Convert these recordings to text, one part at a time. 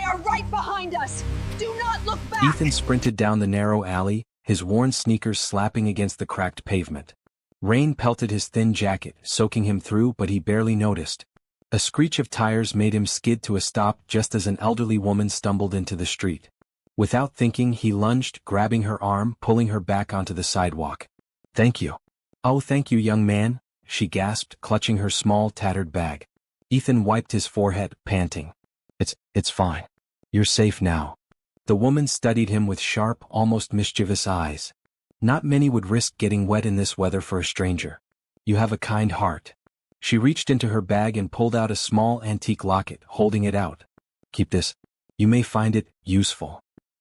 are right behind us! Do not look back! Ethan sprinted down the narrow alley, his worn sneakers slapping against the cracked pavement. Rain pelted his thin jacket, soaking him through, but he barely noticed. A screech of tires made him skid to a stop just as an elderly woman stumbled into the street. Without thinking, he lunged, grabbing her arm, pulling her back onto the sidewalk. "Thank you." "Oh, thank you, young man," she gasped, clutching her small, tattered bag. Ethan wiped his forehead, panting. It's fine. You're safe now." The woman studied him with sharp, almost mischievous eyes. "Not many would risk getting wet in this weather for a stranger. You have a kind heart." She reached into her bag and pulled out a small antique locket, holding it out. "Keep this. You may find it useful."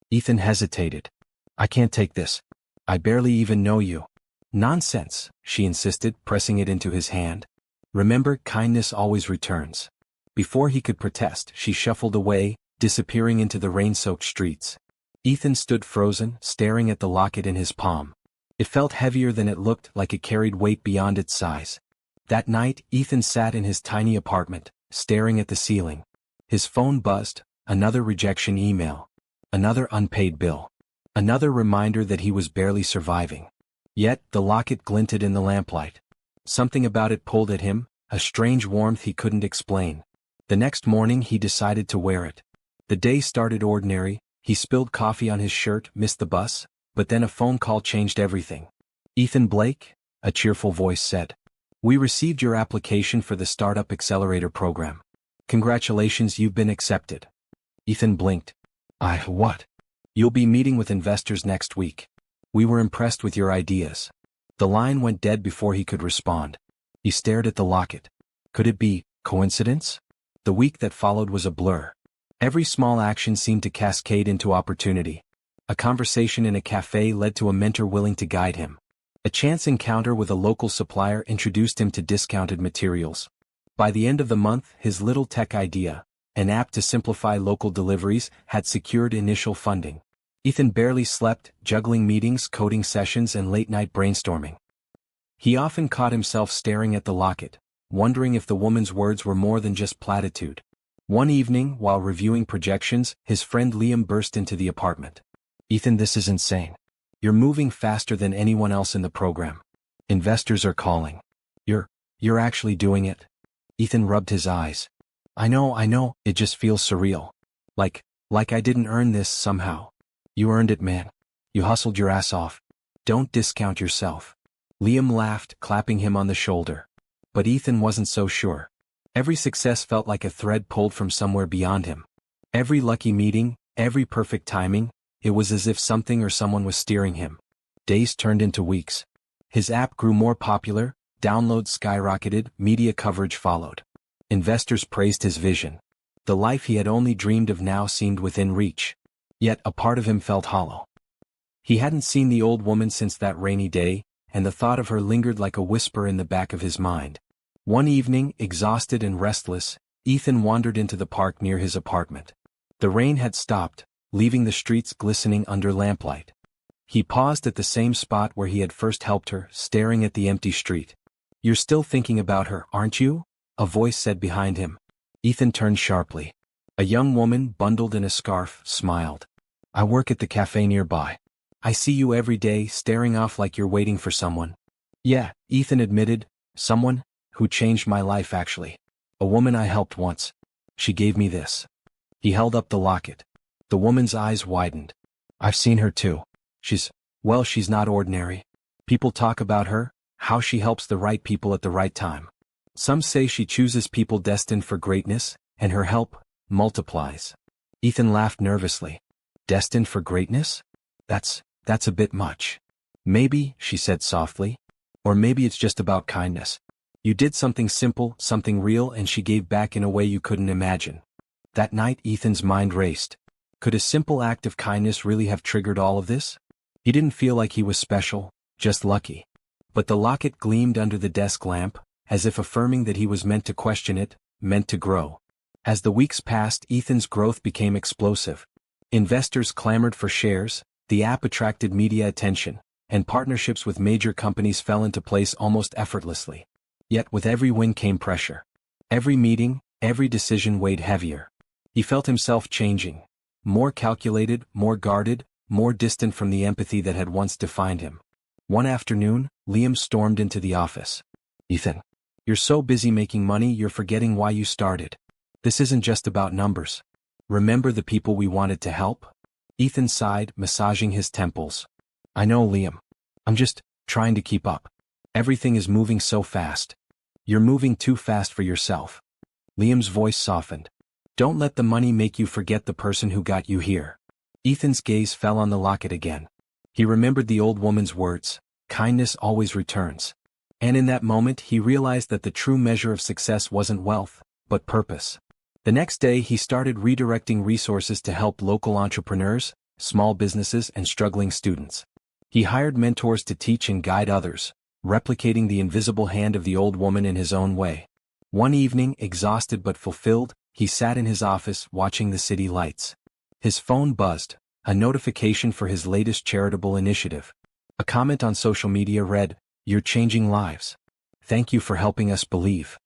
Ethan hesitated. "I can't take this. I barely even know you." "Nonsense," she insisted, pressing it into his hand. "Remember, kindness always returns." Before he could protest, she shuffled away, disappearing into the rain-soaked streets. Ethan stood frozen, staring at the locket in his palm. It felt heavier than it looked, like it carried weight beyond its size. That night, Ethan sat in his tiny apartment, staring at the ceiling. His phone buzzed, another rejection email. Another unpaid bill. Another reminder that he was barely surviving. Yet, the locket glinted in the lamplight. Something about it pulled at him, a strange warmth he couldn't explain. The next morning he decided to wear it. The day started ordinary. He spilled coffee on his shirt, missed the bus, but then a phone call changed everything. "Ethan Blake?" a cheerful voice said. "We received your application for the Startup Accelerator program. Congratulations, you've been accepted." Ethan blinked. What? "You'll be meeting with investors next week. We were impressed with your ideas." The line went dead before he could respond. He stared at the locket. Could it be coincidence? The week that followed was a blur. Every small action seemed to cascade into opportunity. A conversation in a cafe led to a mentor willing to guide him. A chance encounter with a local supplier introduced him to discounted materials. By the end of the month, his little tech idea, an app to simplify local deliveries, had secured initial funding. Ethan barely slept, juggling meetings, coding sessions, and late-night brainstorming. He often caught himself staring at the locket, wondering if the woman's words were more than just platitude. One evening, while reviewing projections, his friend Liam burst into the apartment. "Ethan, this is insane. You're moving faster than anyone else in the program. Investors are calling. You're actually doing it?" Ethan rubbed his eyes. I know, it just feels surreal. Like I didn't earn this somehow." "You earned it, man. You hustled your ass off. Don't discount yourself." Liam laughed, clapping him on the shoulder. But Ethan wasn't so sure. Every success felt like a thread pulled from somewhere beyond him. Every lucky meeting, every perfect timing, it was as if something or someone was steering him. Days turned into weeks. His app grew more popular, downloads skyrocketed, media coverage followed. Investors praised his vision. The life he had only dreamed of now seemed within reach. Yet a part of him felt hollow. He hadn't seen the old woman since that rainy day, and the thought of her lingered like a whisper in the back of his mind. One evening, exhausted and restless, Ethan wandered into the park near his apartment. The rain had stopped, leaving the streets glistening under lamplight. He paused at the same spot where he had first helped her, staring at the empty street. "You're still thinking about her, aren't you?" a voice said behind him. Ethan turned sharply. A young woman, bundled in a scarf, smiled. "I work at the cafe nearby. I see you every day, staring off like you're waiting for someone." "Yeah," Ethan admitted, "someone who changed my life actually. A woman I helped once. She gave me this." He held up the locket. The woman's eyes widened. "I've seen her too. She's not ordinary. People talk about her, how she helps the right people at the right time. Some say she chooses people destined for greatness, and her help multiplies." Ethan laughed nervously. "Destined for greatness? That's a bit much." "Maybe," she said softly. "Or maybe it's just about kindness. You did something simple, something real, and she gave back in a way you couldn't imagine." That night Ethan's mind raced. Could a simple act of kindness really have triggered all of this? He didn't feel like he was special, just lucky. But the locket gleamed under the desk lamp, as if affirming that he was meant to question it, meant to grow. As the weeks passed, Ethan's growth became explosive. Investors clamored for shares, the app attracted media attention, and partnerships with major companies fell into place almost effortlessly. Yet with every win came pressure. Every meeting, every decision weighed heavier. He felt himself changing. More calculated, more guarded, more distant from the empathy that had once defined him. One afternoon, Liam stormed into the office. "Ethan, you're so busy making money you're forgetting why you started. This isn't just about numbers. Remember the people we wanted to help?" Ethan sighed, massaging his temples. "I know, Liam. I'm just trying to keep up. Everything is moving so fast. You're moving too fast for yourself." Liam's voice softened. "Don't let the money make you forget the person who got you here." Ethan's gaze fell on the locket again. He remembered the old woman's words, "Kindness always returns." And in that moment he realized that the true measure of success wasn't wealth, but purpose. The next day he started redirecting resources to help local entrepreneurs, small businesses and struggling students. He hired mentors to teach and guide others, replicating the invisible hand of the old woman in his own way. One evening, exhausted but fulfilled, he sat in his office watching the city lights. His phone buzzed, a notification for his latest charitable initiative. A comment on social media read, "You're changing lives. Thank you for helping us believe."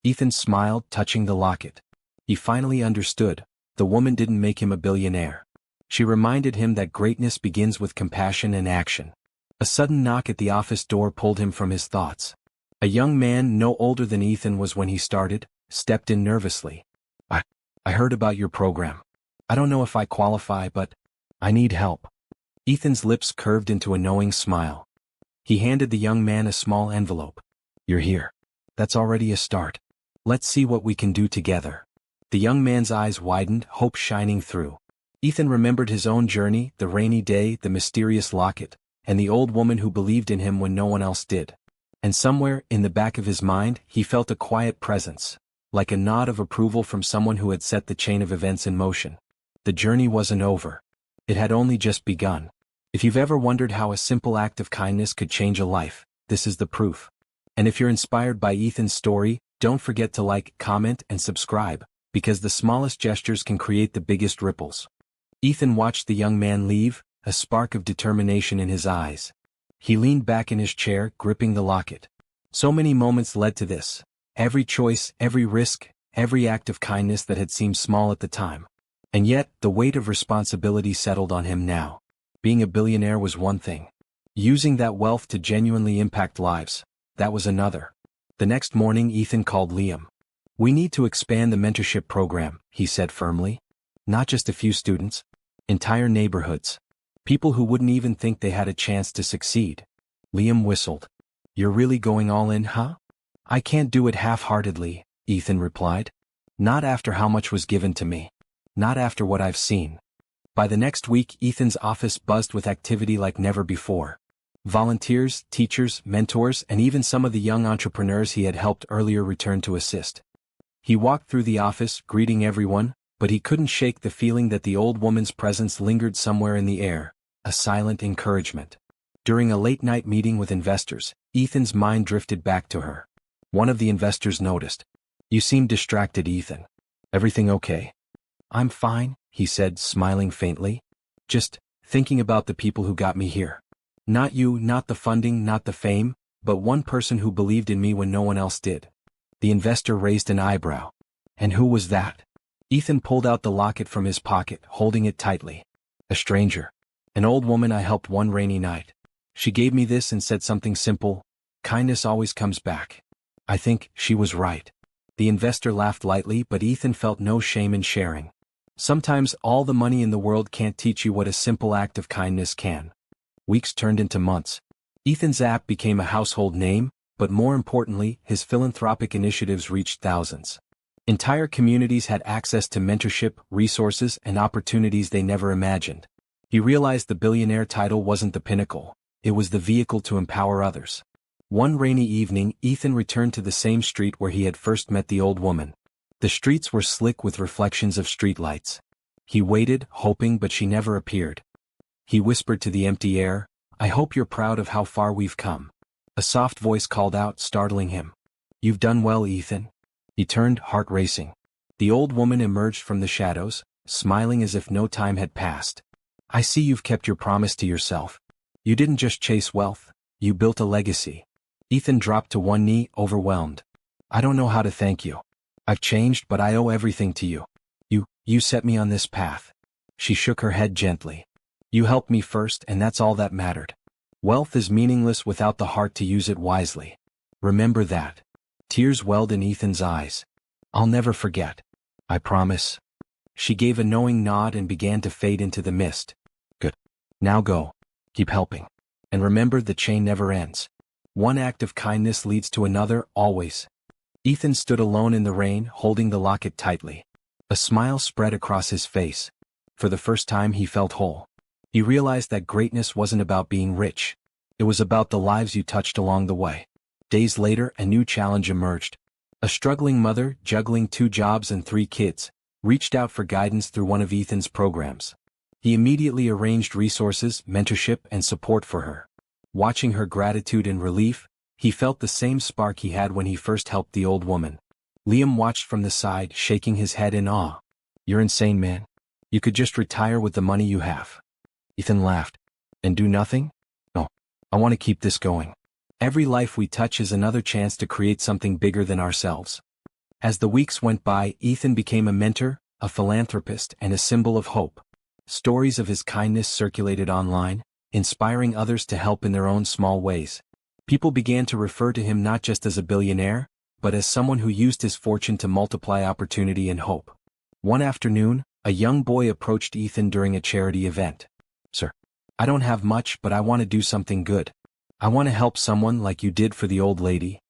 Ethan smiled, touching the locket. He finally understood. The woman didn't make him a billionaire. She reminded him that greatness begins with compassion and action. A sudden knock at the office door pulled him from his thoughts. A young man no older than Ethan was when he started, stepped in nervously. I heard about your program. I don't know if I qualify, but I need help." Ethan's lips curved into a knowing smile. He handed the young man a small envelope. "You're here. That's already a start. Let's see what we can do together." The young man's eyes widened, hope shining through. Ethan remembered his own journey, the rainy day, the mysterious locket, and the old woman who believed in him when no one else did. And somewhere, in the back of his mind, he felt a quiet presence, like a nod of approval from someone who had set the chain of events in motion. The journey wasn't over. It had only just begun. If you've ever wondered how a simple act of kindness could change a life, this is the proof. And if you're inspired by Ethan's story, don't forget to like, comment, and subscribe, because the smallest gestures can create the biggest ripples. Ethan watched the young man leave, a spark of determination in his eyes. He leaned back in his chair, gripping the locket. So many moments led to this. Every choice, every risk, every act of kindness that had seemed small at the time. And yet, the weight of responsibility settled on him now. Being a billionaire was one thing. Using that wealth to genuinely impact lives, that was another. The next morning Ethan called Liam. "We need to expand the mentorship program," he said firmly. "Not just a few students. Entire neighborhoods. People who wouldn't even think they had a chance to succeed." Liam whistled. "You're really going all in, huh?" "I can't do it half-heartedly," Ethan replied. "Not after how much was given to me. Not after what I've seen." By the next week, Ethan's office buzzed with activity like never before. Volunteers, teachers, mentors, and even some of the young entrepreneurs he had helped earlier returned to assist. He walked through the office, greeting everyone, but he couldn't shake the feeling that the old woman's presence lingered somewhere in the air, a silent encouragement. During a late-night meeting with investors, Ethan's mind drifted back to her. One of the investors noticed. "You seem distracted, Ethan. Everything okay?" "I'm fine," he said, smiling faintly. "Just thinking about the people who got me here. Not you, not the funding, not the fame, but one person who believed in me when no one else did." The investor raised an eyebrow. "And who was that?" Ethan pulled out the locket from his pocket, holding it tightly. "A stranger. An old woman I helped one rainy night. She gave me this and said something simple, 'Kindness always comes back.' I think she was right." The investor laughed lightly, but Ethan felt no shame in sharing. Sometimes all the money in the world can't teach you what a simple act of kindness can. Weeks turned into months. Ethan's app became a household name, but more importantly, his philanthropic initiatives reached thousands. Entire communities had access to mentorship, resources, and opportunities they never imagined. He realized the billionaire title wasn't the pinnacle, it was the vehicle to empower others. One rainy evening, Ethan returned to the same street where he had first met the old woman. The streets were slick with reflections of streetlights. He waited, hoping, but she never appeared. He whispered to the empty air, "I hope you're proud of how far we've come." A soft voice called out, startling him. "You've done well, Ethan." He turned, heart racing. The old woman emerged from the shadows, smiling as if no time had passed. "I see you've kept your promise to yourself. You didn't just chase wealth, you built a legacy." Ethan dropped to one knee, overwhelmed. "I don't know how to thank you. I've changed, but I owe everything to you. You set me on this path. She shook her head gently. You helped me first, and that's all that mattered. Wealth is meaningless without the heart to use it wisely. Remember that. Tears welled in Ethan's eyes. I'll never forget. I promise. She gave a knowing nod and began to fade into the mist. Good. Now go. Keep helping. And remember, the chain never ends. One act of kindness leads to another, always. Ethan stood alone in the rain, holding the locket tightly. A smile spread across his face. For the first time he felt whole. He realized that greatness wasn't about being rich. It was about the lives you touched along the way. Days later, a new challenge emerged. A struggling mother, juggling 2 jobs and 3 kids, reached out for guidance through one of Ethan's programs. He immediately arranged resources, mentorship, and support for her. Watching her gratitude and relief, he felt the same spark he had when he first helped the old woman. Liam watched from the side, shaking his head in awe. You're insane, man. You could just retire with the money you have. Ethan laughed. And do nothing? No. I want to keep this going. Every life we touch is another chance to create something bigger than ourselves. As the weeks went by, Ethan became a mentor, a philanthropist, and a symbol of hope. Stories of his kindness circulated online, inspiring others to help in their own small ways. People began to refer to him not just as a billionaire, but as someone who used his fortune to multiply opportunity and hope. One afternoon, a young boy approached Ethan during a charity event. Sir, I don't have much, but I want to do something good. I want to help someone like you did for the old lady.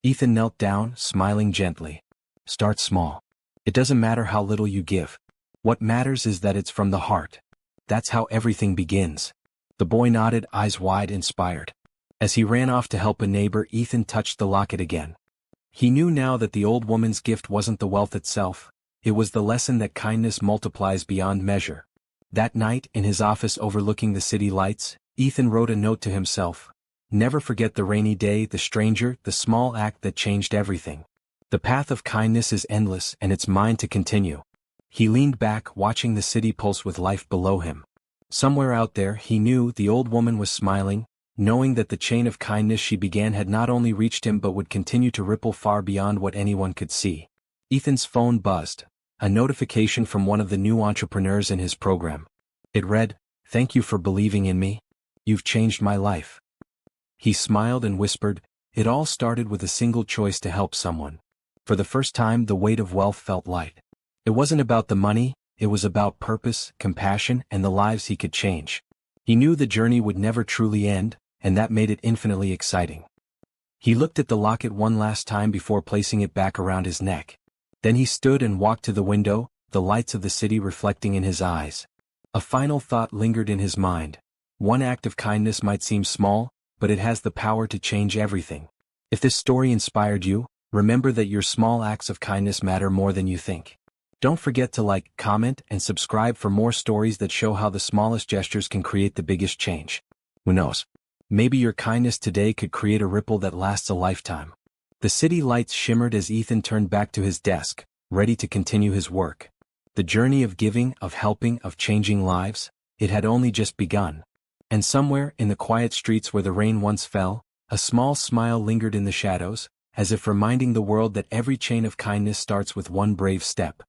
Ethan knelt down, smiling gently. Start small. It doesn't matter how little you give. What matters is that it's from the heart. That's how everything begins. The boy nodded, eyes wide, inspired. As he ran off to help a neighbor, Ethan touched the locket again. He knew now that the old woman's gift wasn't the wealth itself. It was the lesson that kindness multiplies beyond measure. That night, in his office overlooking the city lights, Ethan wrote a note to himself. Never forget the rainy day, the stranger, the small act that changed everything. The path of kindness is endless, and it's mine to continue. He leaned back, watching the city pulse with life below him. Somewhere out there, he knew, the old woman was smiling, knowing that the chain of kindness she began had not only reached him but would continue to ripple far beyond what anyone could see. Ethan's phone buzzed. A notification from one of the new entrepreneurs in his program. It read, "Thank you for believing in me. You've changed my life." He smiled and whispered, "It all started with a single choice to help someone." For the first time, the weight of wealth felt light. It wasn't about the money, it was about purpose, compassion, and the lives he could change. He knew the journey would never truly end, and that made it infinitely exciting. He looked at the locket one last time before placing it back around his neck. Then he stood and walked to the window, the lights of the city reflecting in his eyes. A final thought lingered in his mind. One act of kindness might seem small, but it has the power to change everything. If this story inspired you, remember that your small acts of kindness matter more than you think. Don't forget to like, comment, and subscribe for more stories that show how the smallest gestures can create the biggest change. Who knows? Maybe your kindness today could create a ripple that lasts a lifetime. The city lights shimmered as Ethan turned back to his desk, ready to continue his work. The journey of giving, of helping, of changing lives, it had only just begun. And somewhere, in the quiet streets where the rain once fell, a small smile lingered in the shadows, as if reminding the world that every chain of kindness starts with one brave step.